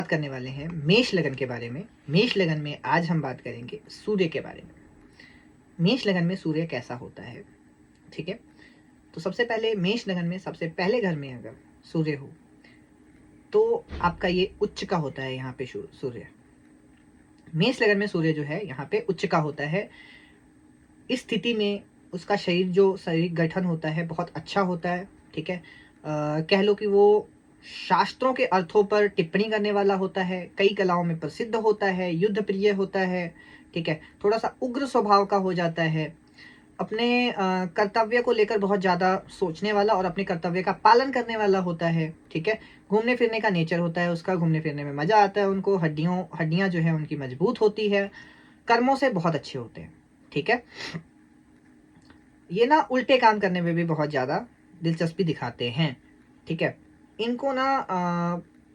बात करने वाले हैं मेष लगन के बारे में। मेष लगन में आज हम बात करेंगे सूर्य के बारे में। मेष लगन में सूर्य कैसा होता है, ठीक है। तो सबसे पहले मेष लगन में सबसे पहले घर में अगर सूर्य हो तो आपका ये उच्च का होता है। यहाँ पे सूर्य मेष लगन में सूर्य जो है यहाँ पे उच्च का होता है। इस स्थिति में उसका शारीरिक गठन होता है बहुत अच्छा होता है, ठीक है। कह लो कि वो शास्त्रों के अर्थों पर टिप्पणी करने वाला होता है, कई कलाओं में प्रसिद्ध होता है, युद्ध प्रिय होता है, ठीक है। थोड़ा सा उग्र स्वभाव का हो जाता है, अपने कर्तव्य को लेकर बहुत ज़्यादा सोचने वाला और अपने कर्तव्य का पालन करने वाला होता है, ठीक है। घूमने फिरने का नेचर होता है उसका, घूमने फिरने में मज़ा आता है उनको, हड्डियाँ जो है उनकी मजबूत होती है, कर्मों से बहुत अच्छे होते हैं, ठीक है। ये ना उल्टे काम करने में भी बहुत ज़्यादा दिलचस्पी दिखाते हैं, ठीक है। इनको ना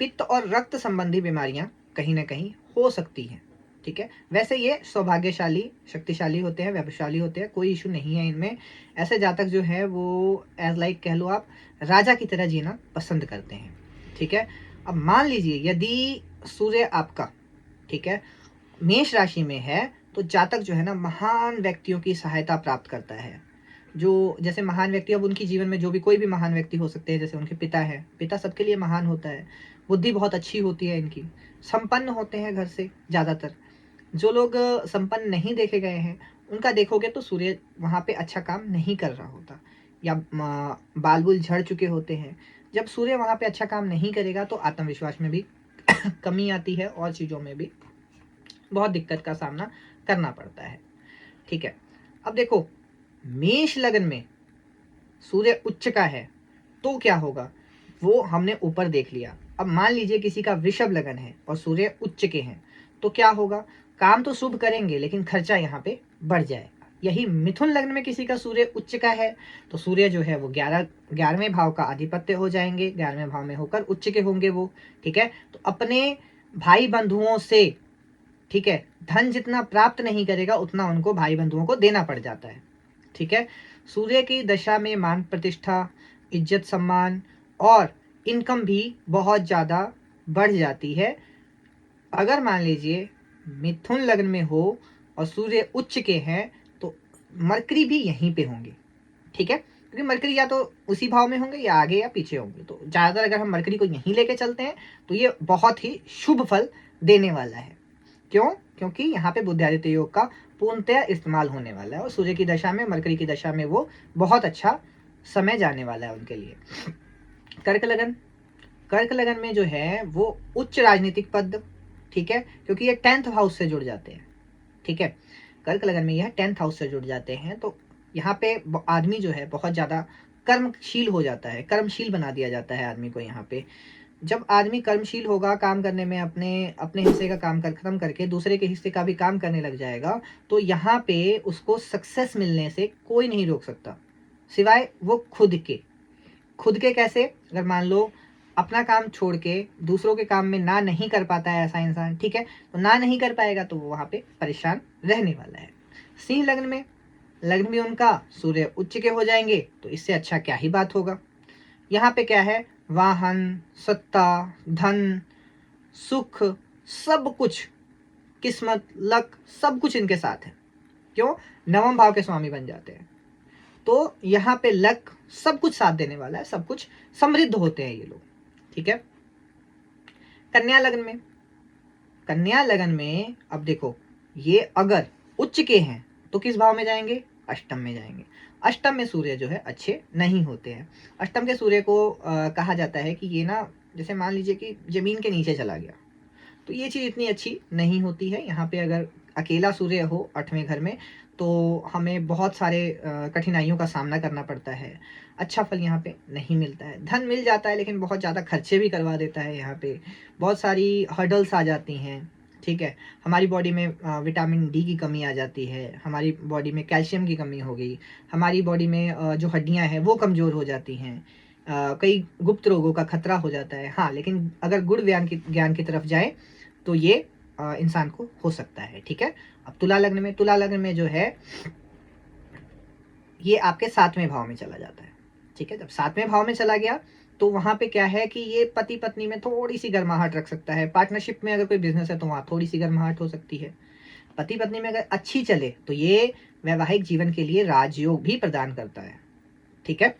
पित्त और रक्त संबंधी बीमारियां कहीं ना कहीं हो सकती हैं, ठीक है। वैसे ये सौभाग्यशाली शक्तिशाली होते हैं, वैभवशाली होते हैं, कोई इशू नहीं है इनमें। ऐसे जातक जो है वो एज लाइक कह लो आप राजा की तरह जीना पसंद करते हैं, ठीक है। अब मान लीजिए यदि सूर्य आपका, ठीक है, मेष राशि में है तो जातक जो है ना महान व्यक्तियों की सहायता प्राप्त करता है। जो जैसे महान व्यक्ति, अब उनकी जीवन में जो भी कोई भी महान व्यक्ति हो सकते हैं, जैसे उनके पिता है, पिता सबके लिए महान होता है, बुद्धि बहुत अच्छी होती है इनकी, संपन्न होते हैं घर से ज़्यादातर। जो लोग संपन्न नहीं देखे गए हैं उनका देखोगे तो सूर्य वहाँ पे अच्छा काम नहीं कर रहा होता, या बाल बुल झड़ चुके होते हैं। जब सूर्य वहाँ पे अच्छा काम नहीं करेगा तो आत्मविश्वास में भी कमी आती है और चीज़ों में भी बहुत दिक्कत का सामना करना पड़ता है, ठीक है। अब देखो मेष लगन में सूर्य उच्च का है तो क्या होगा वो हमने ऊपर देख लिया। अब मान लीजिए किसी का वृषभ लगन है और सूर्य उच्च के हैं तो क्या होगा, काम तो शुभ करेंगे लेकिन खर्चा यहाँ पे बढ़ जाएगा। यही मिथुन लग्न में किसी का सूर्य उच्च का है तो सूर्य जो है वो 11वें भाव का आधिपत्य हो जाएंगे, 11वें भाव में होकर उच्च के होंगे वो, ठीक है। तो अपने भाई बंधुओं से, ठीक है, धन जितना प्राप्त नहीं करेगा उतना उनको भाई बंधुओं को देना पड़ जाता है, ठीक है। सूर्य की दशा में मान प्रतिष्ठा, इज्जत सम्मान और इनकम भी बहुत ज़्यादा बढ़ जाती है। अगर मान लीजिए मिथुन लग्न में हो और सूर्य उच्च के हैं तो मरकरी भी यहीं पे होंगे, ठीक है, क्योंकि मरकरी या तो उसी भाव में होंगे या आगे या पीछे होंगे। तो ज़्यादातर अगर हम मरकरी को यहीं लेके चलते हैं तो ये बहुत ही शुभ फल देने वाला है। क्यों? क्योंकि यहाँ पे बुद्धिआदित्य योग का पूर्णतया इस्तेमाल होने वाला है और सूर्य की दशा में, मरकरी की दशा में वो बहुत अच्छा समय जाने वाला है उनके लिए। कर्क लगन, कर्क लगन में जो है वो उच्च राजनीतिक पद, ठीक है, क्योंकि ये 10th हाउस से जुड़ जाते हैं, ठीक है। कर्क लगन में यह 10th हाउस से जुड़ जाते हैं तो यहाँ पे आदमी जो है बहुत ज़्यादा कर्मशील हो जाता है, कर्मशील बना दिया जाता है आदमी को। यहाँ पे जब आदमी कर्मशील होगा, काम करने में अपने अपने हिस्से का काम खत्म करके दूसरे के हिस्से का भी काम करने लग जाएगा तो यहाँ पे उसको सक्सेस मिलने से कोई नहीं रोक सकता सिवाय वो खुद के कैसे, अगर मान लो अपना काम छोड़ के दूसरों के काम में ना नहीं कर पाता है ऐसा इंसान, ठीक है, तो ना नहीं कर पाएगा तो वो वहाँ पे परेशान रहने वाला है। सिंह लग्न में, लग्न भी उनका सूर्य उच्च के हो जाएंगे तो इससे अच्छा क्या ही बात होगा। यहाँ पे क्या है, वाहन, सत्ता, धन, सुख, सब कुछ, किस्मत, लक, सब कुछ इनके साथ है। क्यों? नवम भाव के स्वामी बन जाते हैं तो यहाँ पे लक सब कुछ साथ देने वाला है, सब कुछ समृद्ध होते हैं ये लोग, ठीक है। कन्या लगन में, कन्या लगन में अब देखो ये अगर उच्च के हैं तो किस भाव में जाएंगे, अष्टम में जाएंगे। अष्टम में सूर्य जो है अच्छे नहीं होते हैं। अष्टम के सूर्य को कहा जाता है कि ये ना, जैसे मान लीजिए कि जमीन के नीचे चला गया तो ये चीज़ इतनी अच्छी नहीं होती है। यहाँ पे अगर अकेला सूर्य हो 8वें घर में तो हमें बहुत सारे कठिनाइयों का सामना करना पड़ता है, अच्छा फल यहाँ पे नहीं मिलता है। धन मिल जाता है लेकिन बहुत ज़्यादा खर्चे भी करवा देता है, यहाँ पे बहुत सारी हर्डल्स आ जाती हैं, ठीक है। हमारी बॉडी में विटामिन डी की कमी आ जाती है, हमारी बॉडी में कैल्शियम की कमी हो गई, हमारी बॉडी में जो हड्डियाँ हैं वो कमज़ोर हो जाती हैं, कई गुप्त रोगों का खतरा हो जाता है। हाँ, लेकिन अगर गुण ज्ञान की तरफ जाए तो ये इंसान को हो सकता है, ठीक है। अब तुला लग्न में, तुला लग्न में जो है ये आपके 7वें भाव में चला जाता है, ठीक है। जब 7वें भाव में चला गया तो वहाँ पे क्या है कि ये पति पत्नी में थोड़ी सी गर्माहट रख सकता है। पार्टनरशिप में अगर कोई बिजनेस है तो वहाँ थोड़ी सी गर्माहट हो सकती है। पति पत्नी में अगर अच्छी चले तो ये वैवाहिक जीवन के लिए राजयोग भी प्रदान करता है। ठीक है।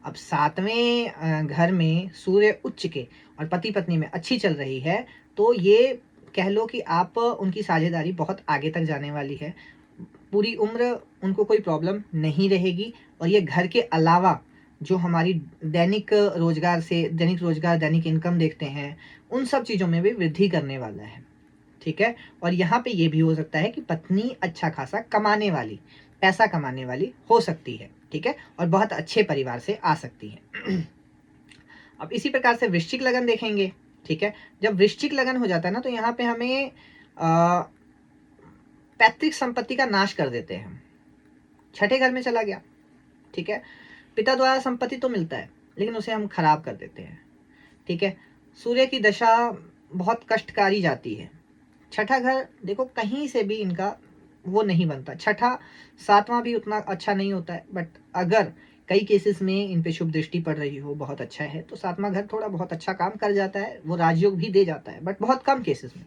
अब 7वें घर में सूर्य उच्च के और पति पत्नी में अच्छी चल रही है, तो ये कह लो कि आप उनकी साझेदारी बहुत आगे तक जाने वाली है। पूरी उम्र उनको कोई प्रॉब्लम नहीं रहेगी। और ये घर के अलावा जो हमारी दैनिक रोजगार दैनिक इनकम देखते हैं, उन सब चीज़ों में भी वृद्धि करने वाला है। ठीक है। और यहाँ पे ये भी हो सकता है कि पत्नी अच्छा खासा कमाने वाली, पैसा कमाने वाली हो सकती है। ठीक है। और बहुत अच्छे परिवार से आ सकती है। अब इसी प्रकार से वृश्चिक लगन देखेंगे। ठीक है। जब वृश्चिक लगन हो जाता है ना, तो यहाँ पे हमें पैतृक संपत्ति का नाश कर देते हैं। छठे घर में चला गया। ठीक है। पिता द्वारा संपत्ति तो मिलता है, लेकिन उसे हम खराब कर देते हैं। ठीक है। सूर्य की दशा बहुत कष्टकारी जाती है। छठा घर देखो, कहीं से भी इनका वो नहीं बनता। छठा 7वां भी उतना अच्छा नहीं होता है, बट अगर कई केसेस में इन पे शुभ दृष्टि पड़ रही हो, बहुत अच्छा है, तो 7वां घर थोड़ा बहुत अच्छा काम कर जाता है, वो राजयोग भी दे जाता है, बट बहुत कम केसेस में।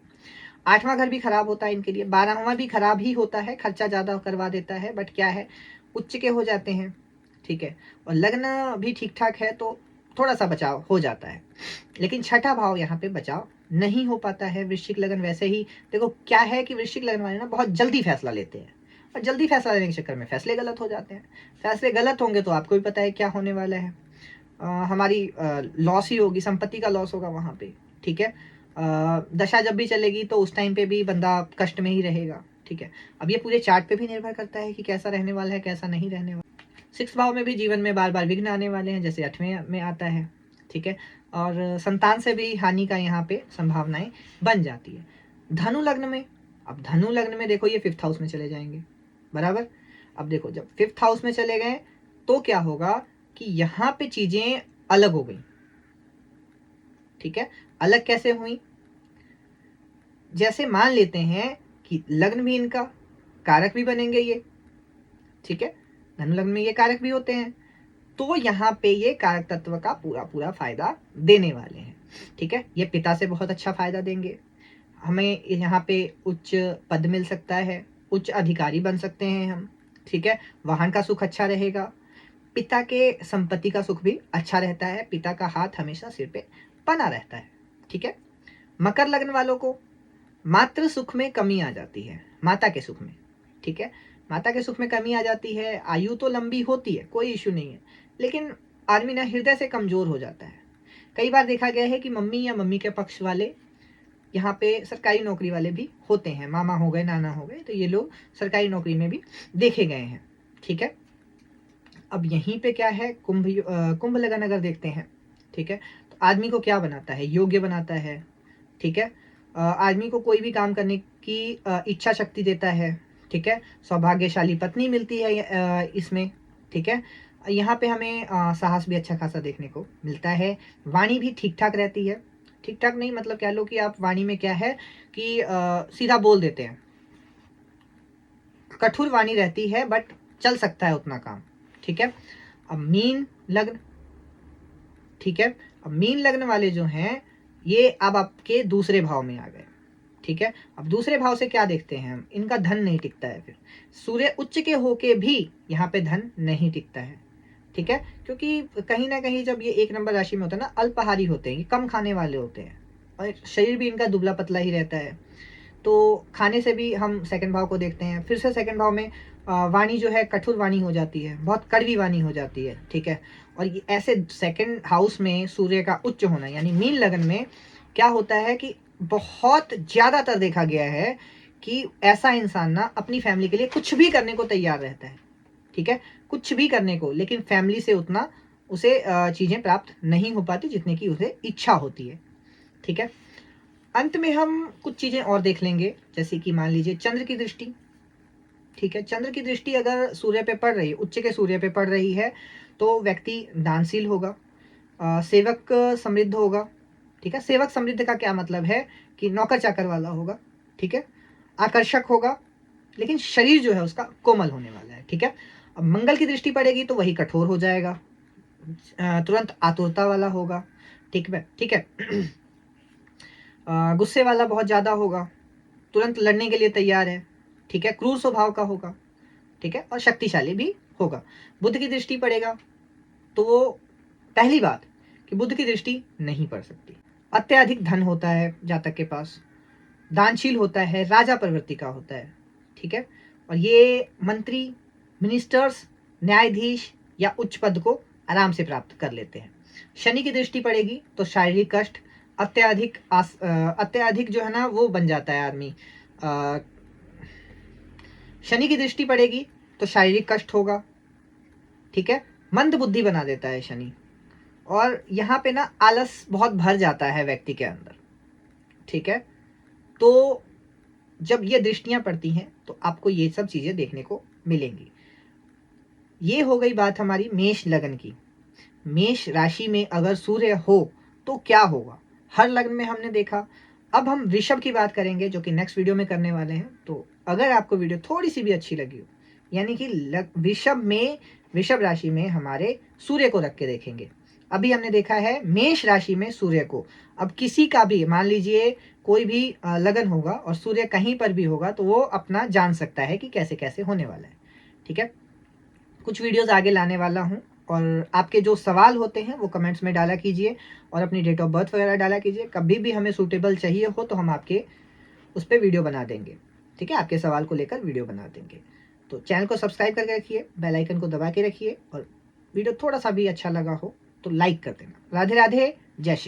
8वां घर भी खराब होता है इनके लिए, 12वां भी खराब ही होता है, खर्चा ज़्यादा करवा देता है, बट क्या है, उच्च के हो जाते हैं। ठीक है। और लग्न भी ठीक ठाक है तो थोड़ा सा बचाव हो जाता है, लेकिन छठा भाव यहाँ पे बचाव नहीं हो पाता है। वृश्चिक लगन वैसे ही देखो क्या है कि वृश्चिक लगन वाले ना बहुत जल्दी फैसला लेते हैं, और जल्दी फैसला लेने के चक्कर में फैसले गलत हो जाते हैं। फैसले गलत होंगे तो आपको भी पता है क्या होने वाला है। हमारी लॉस ही होगी, संपत्ति का लॉस होगा वहाँ पे। ठीक है। दशा जब भी चलेगी तो उस टाइम पे भी बंदा कष्ट में ही रहेगा। ठीक है। अब ये पूरे चार्ट पे भी निर्भर करता है कि कैसा रहने वाला है, कैसा नहीं रहने वाला। 6 भाव में भी जीवन में बार बार विघ्न आने वाले हैं, जैसे 8वें में आता है। ठीक है। और संतान से भी हानि का यहाँ पे संभावनाएं बन जाती है। धनु लग्न में, अब धनु लग्न में देखो ये 5th हाउस में चले जाएंगे, बराबर। अब देखो जब 5th हाउस में चले गए तो क्या होगा कि यहाँ पे चीजें अलग हो गई। ठीक है। अलग कैसे हुई, जैसे मान लेते हैं कि लग्न भी इनका कारक भी बनेंगे ये। ठीक है। धनु लग्न में ये कारक भी होते हैं, तो यहाँ पे ये कारक तत्व का पूरा पूरा फायदा देने वाले हैं। ठीक है। ये पिता से बहुत अच्छा फायदा देंगे, हमें यहाँ पे उच्च पद मिल सकता है, उच्च अधिकारी बन सकते हैं हम। ठीक है। वाहन का सुख अच्छा रहेगा, पिता के संपत्ति का सुख भी अच्छा रहता है, पिता का हाथ हमेशा सिर पे बना रहता है। ठीक है। मकर लग्न वालों को मातृ सुख में कमी आ जाती है, माता के सुख में। ठीक है। माता के सुख में कमी आ जाती है, आयु तो लंबी होती है, कोई इश्यू नहीं है, लेकिन आदमी ना हृदय से कमजोर हो जाता है। कई बार देखा गया है कि मम्मी या मम्मी के पक्ष वाले यहाँ पे सरकारी नौकरी वाले भी होते हैं, मामा हो गए, नाना हो गए, तो ये लोग सरकारी नौकरी में भी देखे गए हैं। ठीक है। अब यहीं पे क्या है, कुंभ लगन अगर देखते हैं, ठीक है, तो आदमी को क्या बनाता है, योग्य बनाता है। ठीक है। आदमी को कोई भी काम करने की इच्छा शक्ति देता है। ठीक है। सौभाग्यशाली पत्नी मिलती है इसमें। ठीक है। यहाँ पे हमें साहस भी अच्छा खासा देखने को मिलता है। वाणी भी ठीक ठाक रहती है। ठीक ठाक नहीं मतलब कह लो कि आप वाणी में क्या है कि सीधा बोल देते हैं, कठोर वाणी रहती है, बट चल सकता है उतना काम। ठीक है। अब मीन लग्न, ठीक है, अब मीन लग्न वाले जो हैं ये अब आपके दूसरे भाव में आ गए। ठीक है। अब दूसरे भाव से क्या देखते हैं हम, इनका धन नहीं टिकता है। फिर सूर्य उच्च के होके भी यहाँ पे धन नहीं टिकता है। ठीक है। क्योंकि कहीं ना कहीं जब ये 1 नंबर राशि में होता है ना, अल्पाहारी होते हैं, ये कम खाने वाले होते हैं, और शरीर भी इनका दुबला पतला ही रहता है। तो खाने से भी हम सेकंड भाव को देखते हैं। फिर से सेकंड भाव में वाणी जो है कठोर वाणी हो जाती है, बहुत कड़वी वाणी हो जाती है। ठीक है। और ये ऐसे सेकंड हाउस में सूर्य का उच्च होना, यानी मीन लगन में क्या होता है कि बहुत ज़्यादातर देखा गया है कि ऐसा इंसान ना अपनी फैमिली के लिए कुछ भी करने को तैयार रहता है। ठीक है। कुछ भी करने को, लेकिन फैमिली से उतना उसे चीज़ें प्राप्त नहीं हो पाती जितने की उसे इच्छा होती है। ठीक है। अंत में हम कुछ चीज़ें और देख लेंगे, जैसे कि मान लीजिए चंद्र की दृष्टि। ठीक है। चंद्र की दृष्टि अगर सूर्य पे पड़ रही है, उच्च के सूर्य पे पड़ रही है, तो व्यक्ति दानशील होगा, सेवक समृद्ध होगा। ठीक है। सेवक समृद्ध का क्या मतलब है कि नौकर चाकर वाला होगा। ठीक है। आकर्षक होगा, लेकिन शरीर जो है उसका कोमल होने वाला है। ठीक है। अब मंगल की दृष्टि पड़ेगी तो वही कठोर हो जाएगा, तुरंत आतुरता वाला होगा, ठीक है, ठीक है। गुस्से वाला बहुत ज़्यादा होगा, तुरंत लड़ने के लिए तैयार है, ठीक है, क्रूर स्वभाव का होगा, ठीक है, और शक्तिशाली भी होगा। बुध की दृष्टि पड़ेगा तो वो पहली बात कि बुध की दृष्टि नहीं पड़ सकती। अत्याधिक धन होता है जातक के पास, दानशील होता है, राजा प्रवृत्ति का होता है, ठीक है, और ये मंत्री, मिनिस्टर्स, न्यायाधीश या उच्च पद को आराम से प्राप्त कर लेते हैं। शनि की दृष्टि पड़ेगी तो शारीरिक कष्ट, अत्याधिक जो है ना वो बन जाता है आदमी। शनि की दृष्टि पड़ेगी तो शारीरिक कष्ट होगा, ठीक है, मंद बुद्धि बना देता है शनि, और यहाँ पे ना आलस बहुत भर जाता है व्यक्ति के अंदर, ठीक है। तो जब ये दृष्टियां पड़ती हैं तो आपको ये सब चीजें देखने को मिलेंगी। ये हो गई बात हमारी मेष लगन की। मेष राशि में अगर सूर्य हो तो क्या होगा, हर लग्न में हमने देखा। अब हम वृषभ की बात करेंगे जो कि नेक्स्ट वीडियो में करने वाले हैं। तो अगर आपको वीडियो थोड़ी सी भी अच्छी लगी हो, यानी कि वृषभ राशि में हमारे सूर्य को रख के देखेंगे। अभी हमने देखा है मेष राशि में सूर्य को। अब किसी का भी मान लीजिए कोई भी लगन होगा और सूर्य कहीं पर भी होगा तो वो अपना जान सकता है कि कैसे कैसे होने वाला है, ठीक है। कुछ वीडियोस आगे लाने वाला हूँ, और आपके जो सवाल होते हैं वो कमेंट्स में डाला कीजिए, और अपनी डेट ऑफ बर्थ वगैरह डाला कीजिए। कभी भी हमें सूटेबल चाहिए हो तो हम आपके उस पर वीडियो बना देंगे, ठीक है, आपके सवाल को लेकर वीडियो बना देंगे। तो चैनल को सब्सक्राइब करके रखिए, बेल आइकन को दबा के रखिए, और वीडियो थोड़ा सा भी अच्छा लगा हो तो लाइक कर देना। राधे राधे, जय श्री।